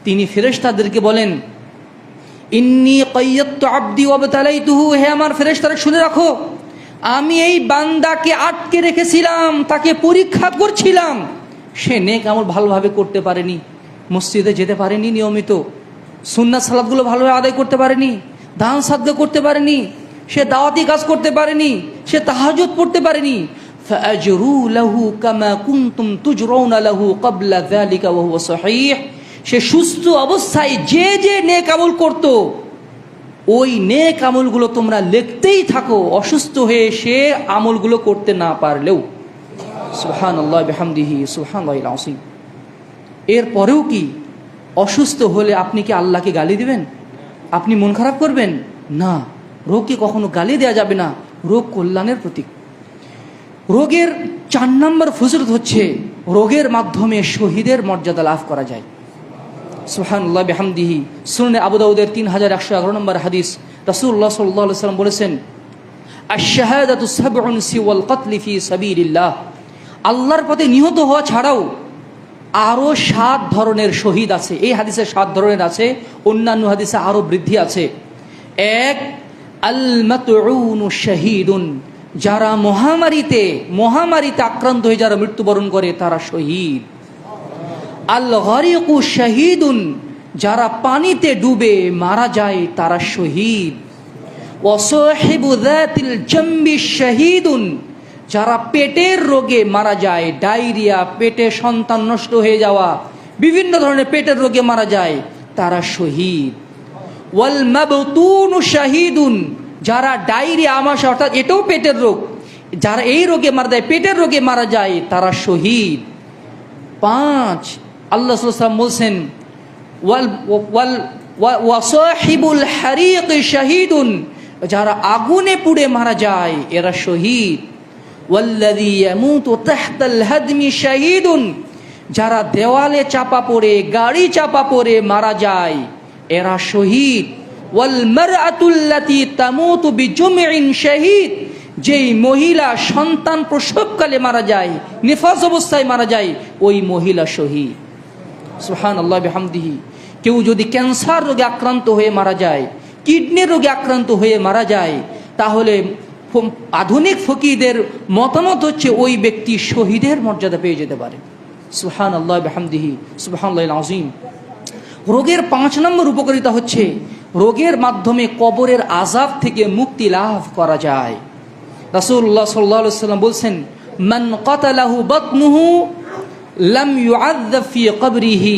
তিনি ফেরেশতাদেরকে বলেন, ইন্নী কাইয়াতু আবদি ওয়াবতালাইতুহু, হে আমার ফেরেশতারা শুনে রাখো, আমি এই বান্দাকে আটকে রেখেছিলাম, তাকে পরীক্ষা করছিলাম। সে নেক আমল ভালোভাবে করতে পারেনি, মসজিদে যেতে পারেনি নিয়মিত, সুন্নাত সালাতগুলো ভালোভাবে আদায় করতে পারেনি, দান সাদকা করতে পারেনি, সে দাওয়াতি কাজ করতে পারেনি, সে তাহাজ্জুদ পড়তে পারেনি। ফাআজরু লাহু কামা কুনতুম তুজরাউনা লাহু ক্বাবলা যালিকা ওয়া হুয়া সহিহ, সে সুস্থ অবস্থায় যে যে নেক আমল করত, ওই নেক আমলগুলো তোমরা লিখতেই থাকো, অসুস্থ হয়ে সে আমলগুলো করতে না পারলেও। সুবহানাল্লাহ বিহামদিহি সুবহানাল্লাহিল আযীম। এরপরেও কি অসুস্থ হলে আপনি কি আল্লাহকে গালি দিবেন? আপনি মন খারাপ করবেন? না, রোগকে কখনো গালি দেওয়া যাবে না, রোগ কল্যাণের প্রতীক। রোগের 4 নম্বর ফজিলত হচ্ছে রোগের মাধ্যমে শহীদের মর্যাদা লাভ করা যায়। সুবহানাল্লাহ বিহামদিহি। সুনানে আবু দাউদের 3111 নম্বর হাদিস, রাসূলুল্লাহ সাল্লাল্লাহু আলাইহি ওয়াসাল্লাম বলেছেন, আশ-শাহাদাতু সাবউন সিওয়াল কতল ফি সাবিলিল্লাহ, আল্লাহর পথে নিহত হওয়া ছাড়াও আরো 7 ধরনের শহীদ আছে। এই হাদিসে 7 ধরনের আছে, অন্যান্য হাদিসে আরো বৃদ্ধি আছে। 1, আল মাতউনু শাহীদুন, যারা মহামারীতে আক্রান্ত হয়ে যারা মৃত্যুবরণ করে তারা শহীদ। আল গরিকু শাহীদুন, যারা পানিতে ডুবে মারা যায় তারা শহীদ। ওয়া সাহিবু যাতিল জামবি শাহীদুন, যারা পেটের রোগে মারা যায়, ডায়রিয়া, পেটে সন্তান নষ্ট হয়ে যাওয়া, বিভিন্ন ধরনের পেটের রোগে মারা যায় তারা শহীদ। ওয়াল মাবতুনু শাহীদুন, যারা ডায়রিয়া, আমাশয়, অর্থাৎ এটাও পেটের রোগ, যারা এই রোগে মারা যায়, পেটের রোগে মারা যায় তারা শহীদ। 5, আল্লাহ সাল্লাল্লাহু আলাইহি ওয়াসাল্লাম বলছেন, ওয়া সাহিবুল হারিক শাহীদুন, যারা আগুনে পুড়ে মারা যায় এরা শহীদ। ওয়াল্লাযী ইয়ামুতু তাহতাল হাদমি শাহীদুন, যারা দেওয়ালে চাপা পড়ে, গাড়ি চাপা পড়ে মারা যায় এরা শহীদ। ওয়াল মারআতুল্লাতী তামুতু বিজুমইন শাহীদ, যেই মহিলা সন্তান প্রসবকালে মারা যায়, নিফাস অবস্থায় মারা যায়, ওই মহিলা শহীদ। সুবহানাল্লাহ বিহামদিহি। কেউ যদি ক্যান্সার রোগে আক্রান্ত হয়ে মারা যায়, কিডনির রোগে আক্রান্ত হয়ে মারা যায়, তাহলে আধুনিক ফকিহদের মতামত হচ্ছে ওই ব্যক্তি শহীদের মর্যাদা পেয়ে যেতে পারে। সুবহানাল্লাহ বিহামদিহি সুবহানাল্লাহিল আযীম। রোগের 5 নম্বর উপকারিতা হচ্ছে রোগের মাধ্যমে কবরের আযাব থেকে মুক্তি লাভ করা যায়। রাসূলুল্লাহ সাল্লাল্লাহু আলাইহি ওয়াসাল্লাম বলছেন, মান কাতালাহু বাতনুহু লাম ইউআযাব ফি কবরিহি